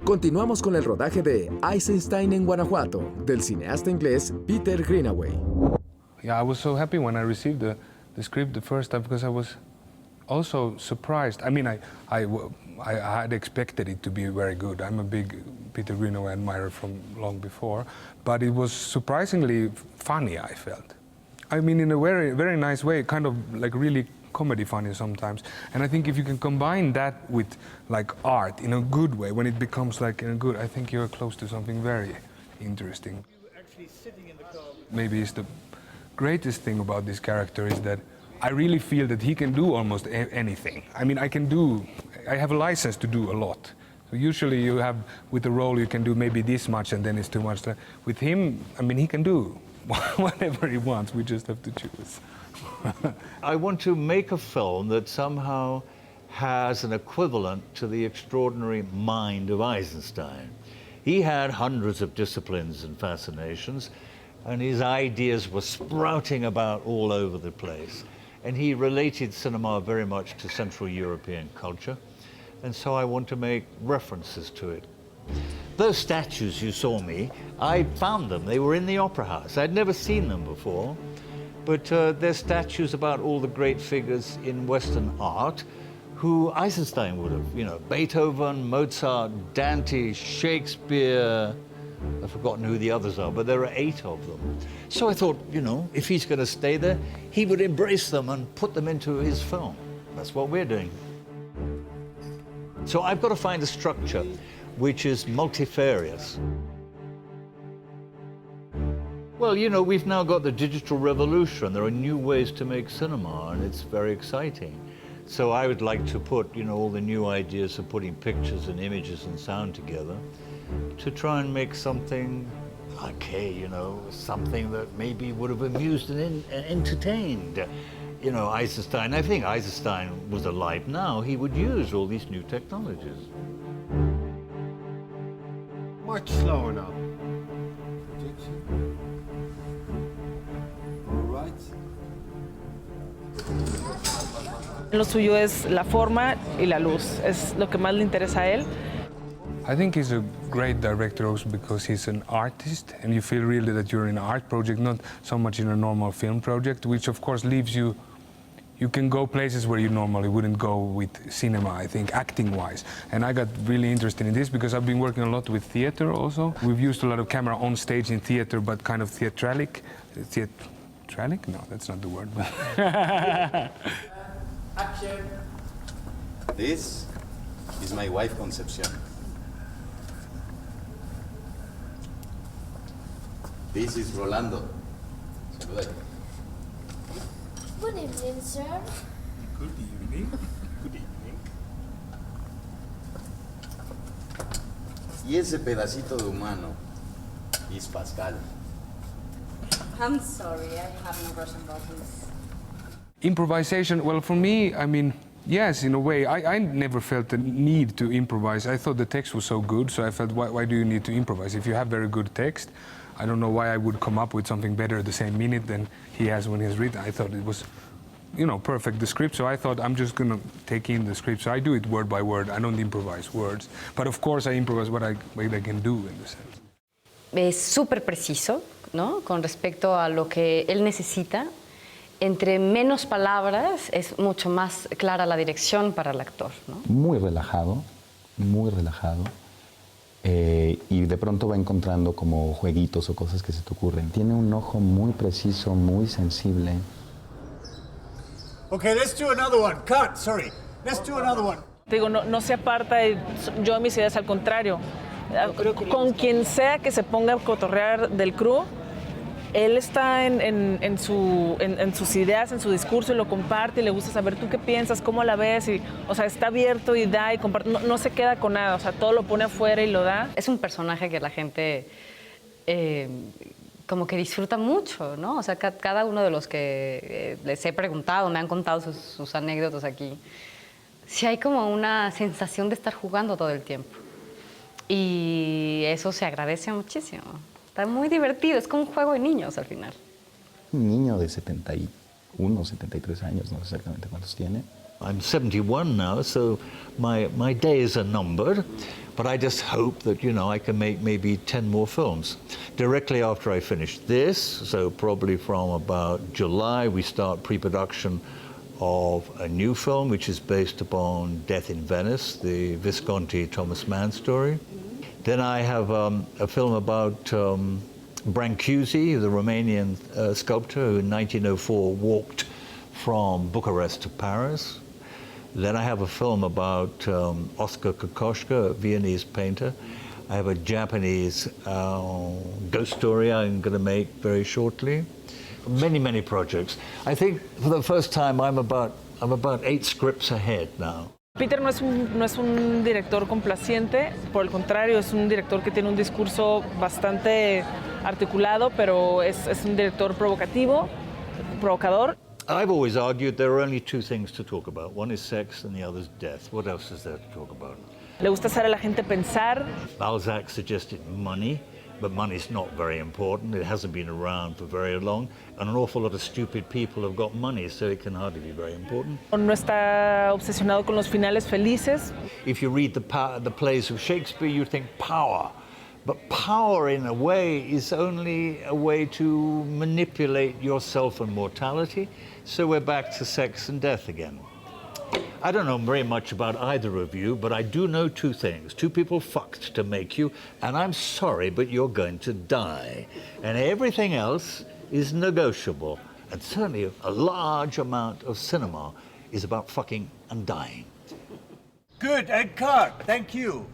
Continuamos con el rodaje de Eisenstein en Guanajuato, del cineasta inglés Peter Greenaway. Yeah, I was so happy when I received the script the first time because I was also surprised. I mean, I had expected it to be very good. I'm a big Peter Greenaway admirer from long before, but it was surprisingly funny, I felt. I mean, in a very, very nice way, kind of like really comedy funny sometimes. And I think if you can combine that with like art in a good way, when it becomes like in a good, I think you're close to something very interesting. Maybe it's the greatest thing about this character is that I really feel that he can do almost anything. I mean, I have a license to do a lot. So usually you have, with a role, you can do maybe this much and then it's too much. With him, I mean, he can do whatever he wants, we just have to choose. I want to make a film that somehow has an equivalent to the extraordinary mind of Eisenstein. He had hundreds of disciplines and fascinations, and his ideas were sprouting about all over the place. And he related cinema very much to Central European culture, and so I want to make references to it. Those statues you saw me, I found them. They were in the Opera House. I'd never seen them before, but they're statues about all the great figures in Western art who Eisenstein would have, you know, Beethoven, Mozart, Dante, Shakespeare. I've forgotten who the others are, but there are 8 of them. So I thought, you know, if he's going to stay there, he would embrace them and put them into his film. That's what we're doing. So I've got to find a structure which is multifarious. Well, you know, we've now got the digital revolution. There are new ways to make cinema, and it's very exciting. So I would like to put, you know, all the new ideas of putting pictures and images and sound together to try and make something, okay, you know, something that maybe would have amused and entertained. You know, Eisenstein, I think Eisenstein was alive now, he would use all these new technologies. Much slower now. All right. Lo suyo es la forma y la luz, es lo que más le interesa a él. I think he's a great director also because he's an artist and you feel really that you're in an art project, not so much in a normal film project, which of course leaves you, you can go places where you normally wouldn't go with cinema, I think, acting-wise. And I got really interested in this because I've been working a lot with theater also. We've used a lot of camera on stage in theater, but kind of theatralic. Theatralic? No, that's not the word. Action. This is my wife, Concepción. This is Rolando. Saluda. Good evening, sir. Good evening. Good evening. Y ese pedacito de humano is Pascal. I'm sorry, I have no Russian buttons. Improvisation, well, for me, I mean, yes, in a way. I never felt the need to improvise. I thought the text was so good, so I felt, why do you need to improvise? If you have very good text, I don't know why I would come up with something better the same minute than he has when he's written. I thought it was, you know, perfect, the script, so I thought I'm just going to take in the script. So I do it word by word. I don't improvise words. But of course I improvise what I can do in the sense. Es súper preciso, ¿no? Con respecto a lo que él necesita. Entre menos palabras es mucho más clara la dirección para el actor, ¿no? Muy relajado, muy relajado. Y de pronto va encontrando como jueguitos o cosas que se te ocurren. Tiene un ojo muy preciso, muy sensible. Okay, let's do another one. Cut, sorry. Let's do another one. Digo, no se aparta yo a mis ideas, al contrario. Con quien sea que se ponga a cotorrear del crew, él está en sus ideas, en su discurso y lo comparte y le gusta saber tú qué piensas, cómo la ves, y, o sea, está abierto y da y comparte, no se queda con nada, o sea, todo lo pone afuera y lo da. Es un personaje que la gente como que disfruta mucho, ¿no? O sea, cada uno de los que les he preguntado, me han contado sus anécdotas aquí, sí hay como una sensación de estar jugando todo el tiempo. Y eso se agradece muchísimo. Está muy divertido, es como un juego de niños al final. Un niño de 71, 73 años, no sé exactamente cuántos tiene. I'm 71 now, so my days are numbered. But I just hope that, you know, I can make maybe 10 more films. Directly after I finish this, so probably from about July, we start pre-production of a new film, which is based upon Death in Venice, the Visconti Thomas Mann story. Then I have a film about Brancusi, the Romanian sculptor who in 1904 walked from Bucharest to Paris. Then I have a film about Oskar Kokoschka, a Viennese painter. I have a Japanese ghost story I'm going to make very shortly. Many, many projects. I think for the first time I'm about 8 scripts ahead now. Peter no es un director complaciente, por el contrario, es un director que tiene un discurso bastante articulado, pero es un director provocador. I've always argued there are only 2 things to talk about. One is sex and the other is death. What else is there to talk about? Le gusta hacer a la gente pensar. Balzac suggested money, but money's not very important. It hasn't been around for very long, and an awful lot of stupid people have got money, so it can hardly be very important. No está obsesionado con los finales felices. If you read the plays of Shakespeare, you think power. But power, in a way, is only a way to manipulate yourself and mortality. So we're back to sex and death again. I don't know very much about either of you, but I do know 2 things. 2 people fucked to make you, and I'm sorry, but you're going to die. And everything else is negotiable. And certainly a large amount of cinema is about fucking and dying. Good, and cut. Thank you.